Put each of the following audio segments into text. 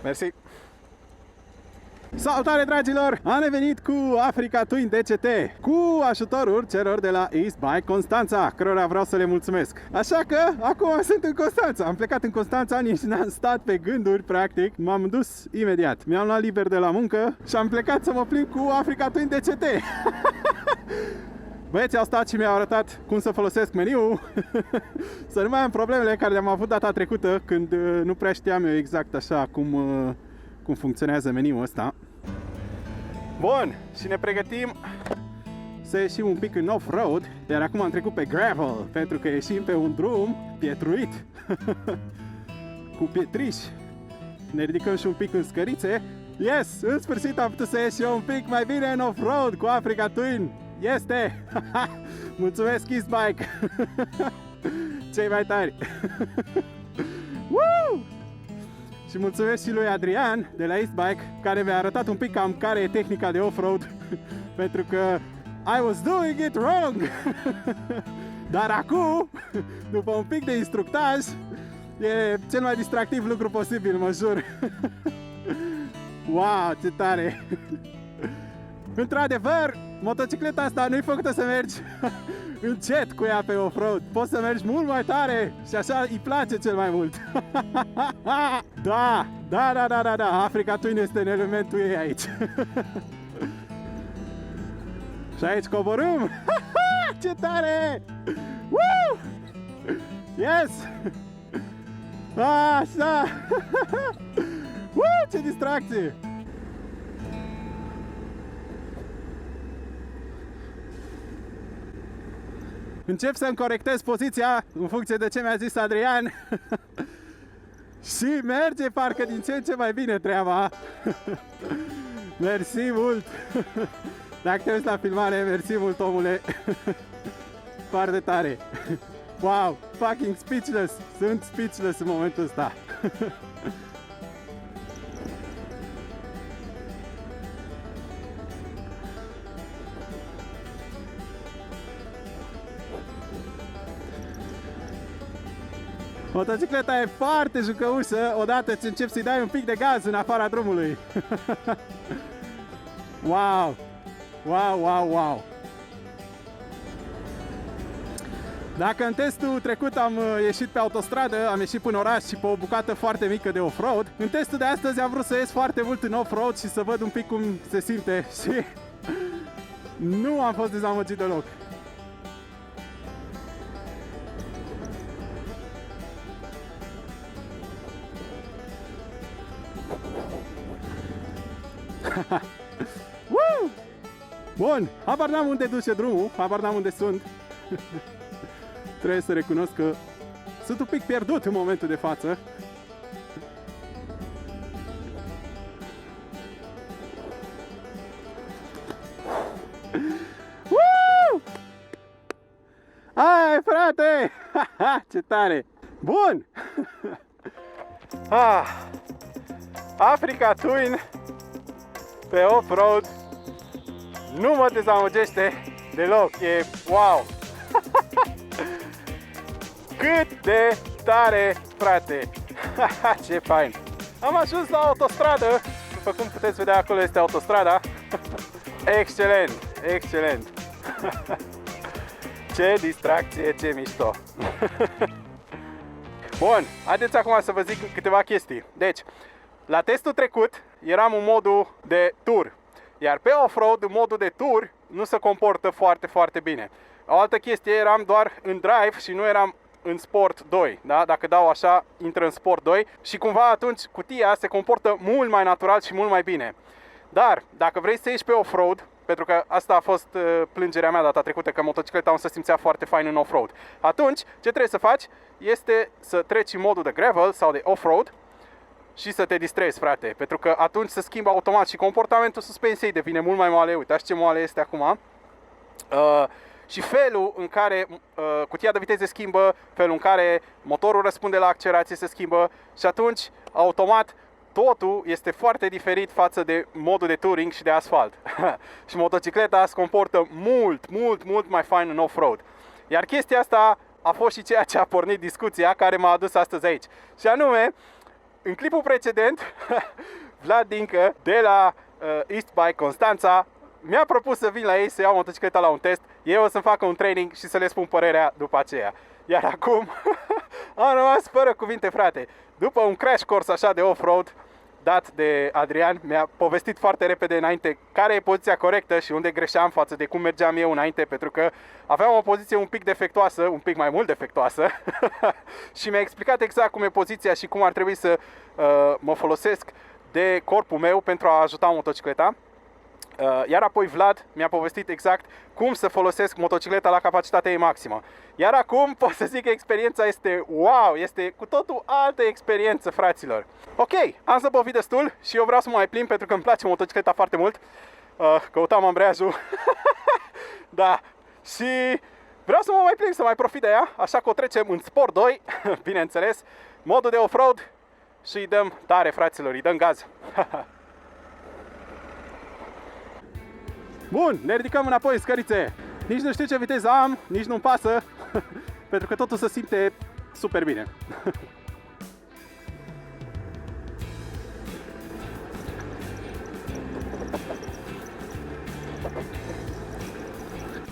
Mersi! Salutare, dragilor! Am revenit cu Africa Twin DCT cu ajutorul celor de la East Bike Constanța, cărora vreau să le mulțumesc. Așa că acum sunt în Constanța. Am plecat în Constanța, nici n-am stat pe gânduri, practic. M-am dus imediat. Mi-am luat liber de la muncă și am plecat să mă plimb cu Africa Twin DCT. Băieții au stat și mi-au arătat cum să folosesc meniul. Să nu mai am problemele care le-am avut data trecută, când nu prea știam eu exact așa cum funcționează meniul ăsta. Bun, și ne pregătim să ieșim un pic în off-road. Iar acum am trecut pe gravel, pentru că ieșim pe un drum pietruit cu pietriși. Ne ridicăm și un pic în scărițe. Yes, în sfârșit am putut să ieși eu un pic mai bine în off-road cu Africa Twin. Este! Mulțumesc, East Bike! Cei mai tari! Woo! Și mulțumesc și lui Adrian de la East Bike, care mi-a arătat un pic cam care e tehnica de off-road. Pentru că I was doing it wrong! Dar acum, după un pic de instructaj, e cel mai distractiv lucru posibil, mă jur! Wow, ce tare! Într-adevăr, motocicleta asta nu-i făcută să mergi încet cu ea pe off-road. Poți să mergi mult mai tare și așa îi place cel mai mult. Da, Africa Twin este în elementul ei aici. Și aici coborâm. Ce tare! Woo! Yes! Așa! Ce distracție! Încep să-mi corectez poziția în funcție de ce mi-a zis Adrian. Și merge parcă din ce în ce mai bine treaba. Mersi mult. Dacă te uiți la filmare, mersi mult, omule. Foarte tare. Wow, fucking speechless. Sunt speechless în momentul ăsta. Motocicleta e foarte jucăușă odată ce începi să-i dai un pic de gaz în afara drumului. Wow! Wow! Dacă în testul trecut am ieșit pe autostradă, am ieșit până oraș și pe o bucată foarte mică de off-road, în testul de astăzi am vrut să ies foarte mult în off-road și să văd un pic cum se simte și nu am fost dezamăgit deloc. Woo! Bun, habar n-am unde duce drumul, habar n-am unde sunt. Trebuie să recunosc că sunt un pic pierdut în momentul de față. Woo! Hai, frate! Ce tare! Bun! Africa Twin pe off-road nu mă dezamăgește deloc, e wow! Cât de tare, frate! Ce fain! Am ajuns la autostradă, după cum puteți vedea acolo este autostrada. Excelent! Ce distracție, ce mișto! Bun, haideți acum să vă zic câteva chestii. Deci, la testul trecut eram în modul de tur, iar pe off-road, în modul de tur, nu se comportă foarte bine. O altă chestie, eram doar în drive și nu eram în Sport 2, da? Dacă dau așa, intră în Sport 2 și cumva atunci cutia se comportă mult mai natural și mult mai bine. Dar, dacă vrei să ieși pe off-road, pentru că asta a fost plângerea mea data trecută, că motocicleta nu se simțea foarte fain în off-road, atunci, ce trebuie să faci este să treci în modul de gravel sau de off-road și să te distrezi, frate, pentru că atunci se schimbă automat și comportamentul suspensiei devine mult mai moale. Uitați ce moale este acum. Și felul în care cutia de viteze schimbă, felul în care motorul răspunde la accelerație se schimbă și atunci, automat, totul este foarte diferit față de modul de touring și de asfalt. Și motocicleta se comportă mult mai fain în off-road. Iar chestia asta a fost și ceea ce a pornit discuția care m-a adus astăzi aici. Și anume, în clipul precedent, Vlad Dincă de la East Bike Constanța mi-a propus să vin la ei să iau motocicleta la un test. Eu o să-mi facă un training și să le spun părerea după aceea. Iar acum am rămas fără cuvinte, frate. După un crash course așa de off-road dat de Adrian, mi-a povestit foarte repede înainte care e poziția corectă și unde greșeam față de cum mergeam eu înainte, pentru că aveam o poziție un pic defectuoasă, un pic mai mult defectuoasă și mi-a explicat exact cum e poziția și cum ar trebui să mă folosesc de corpul meu pentru a ajuta motocicleta. Iar apoi Vlad mi-a povestit exact cum să folosesc motocicleta la capacitatea ei maximă. Iar acum pot să zic că experiența este wow, este cu totul altă experiență, fraților. Ok, am zăbovit destul și eu vreau să mă mai plimb pentru că îmi place motocicleta foarte mult. Căutam ambreiajul. Da, și vreau să mă mai plimb, să mai profit de ea, așa că o trecem în Sport 2, bineînțeles, modul de off-road și îi dăm tare, fraților, îi dăm gaz. Bun, ne ridicăm înapoi în scărițe. Nici nu știu ce viteză am, nici nu-mi pasă, pentru că totul se simte super bine.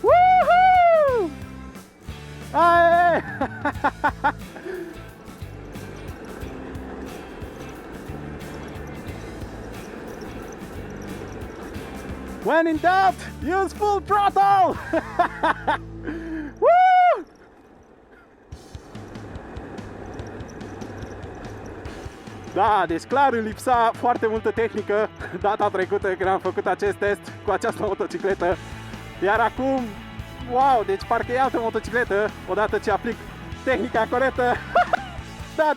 Woohoo! Aie! When in doubt, use full throttle! Woo! Da, deci clar îmi lipsa foarte multă tehnică data trecută când am făcut acest test cu această motocicletă. Iar acum, wow, deci parcă e altă motocicletă odată ce aplic tehnica corectă. Da.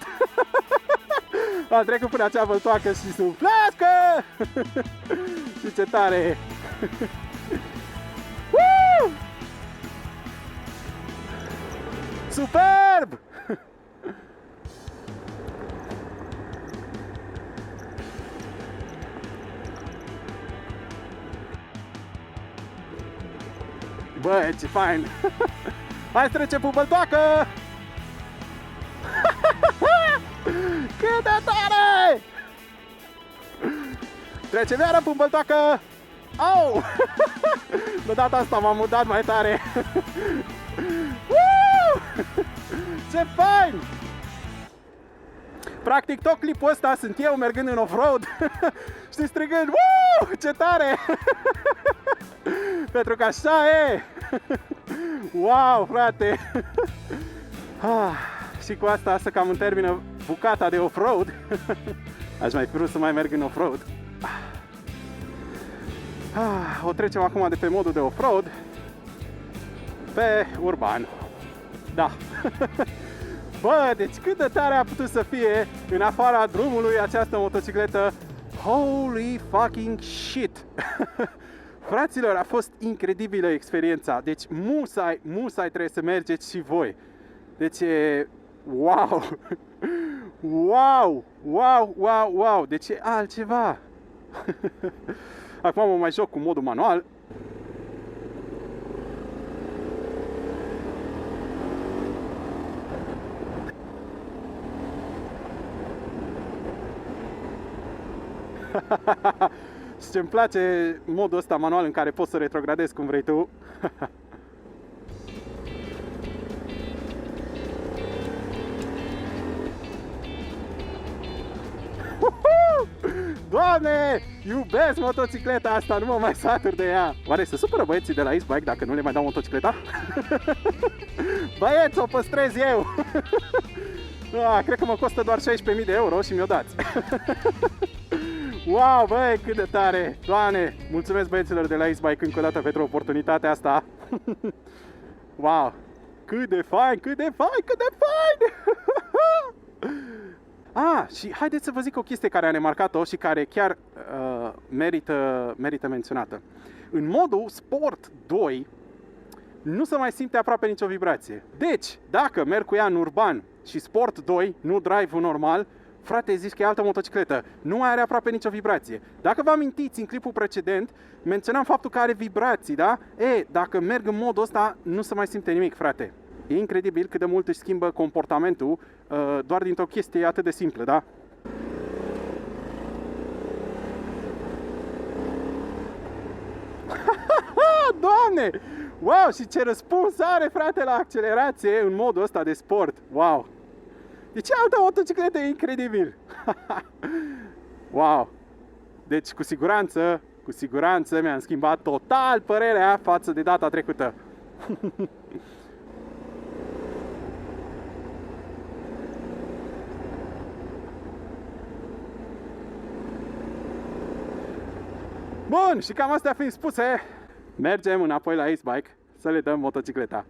Am trecut până acea văltoacă și suflească! Și ce tare e! Superb! Bă, ce fain! Hai să trecem pe văltoacă! Cât de tare! Trecem iară pe băltoacă! Au! De data asta m-am mutat mai tare! Ce fain! Practic tot clipul ăsta sunt eu mergând în off-road și strigând ce tare! Pentru că așa e! Wow, frate! Și cu asta să cam îmi termină bucata de off-road. Aș mai fi vrut să mai merg în off-road. O trecem acum de pe modul de off-road pe urban. Da. Bă, deci cât de tare a putut să fie în afara drumului această motocicletă. Holy fucking shit! Fraților, a fost incredibilă experiența. Deci musai trebuie să mergeți și voi. Deci e... Wow! Wow! Wow, wow, wow! Deci e altceva! Acum mă mai joc cu modul manual. Și ce-mi place modul ăsta manual în care poți să retrogradezi cum vrei tu. Doamne, iubesc motocicleta asta, nu mă mai satur de ea. Oare se supără băieții de la East Bike dacă nu le mai dau motocicleta? Băieți, o păstrez eu. Cred că mă costă doar 16.000 de euro și mi-o dați. Wow, băi, cât de tare! Doamne, mulțumesc băieților de la East Bike încă o dată pentru oportunitatea asta. Wow, cât de fain, cât de fain, cât de fain! Și haideți să vă zic o chestie care a remarcat-o și care chiar merită menționată. În modul Sport 2 nu se mai simte aproape nicio vibrație. Deci, dacă merg cu ea în urban și Sport 2, nu drive-ul normal, frate, zici că e altă motocicletă, nu mai are aproape nicio vibrație. Dacă vă amintiți, în clipul precedent, menționam faptul că are vibrații, da? Dacă merg în modul ăsta, nu se mai simte nimic, frate. E incredibil cât de mult își schimbă comportamentul doar dintr-o chestie atât de simplă, da? Doamne! Wow, și ce răspuns are, frate, la accelerație în modul ăsta de sport. Wow! Deci altă motocicletă e incredibil. Wow! Deci cu siguranță mi-am schimbat total părerea față de data trecută. Bun, și cam astea fiind spuse, mergem înapoi la Ace Bike să le dăm motocicleta.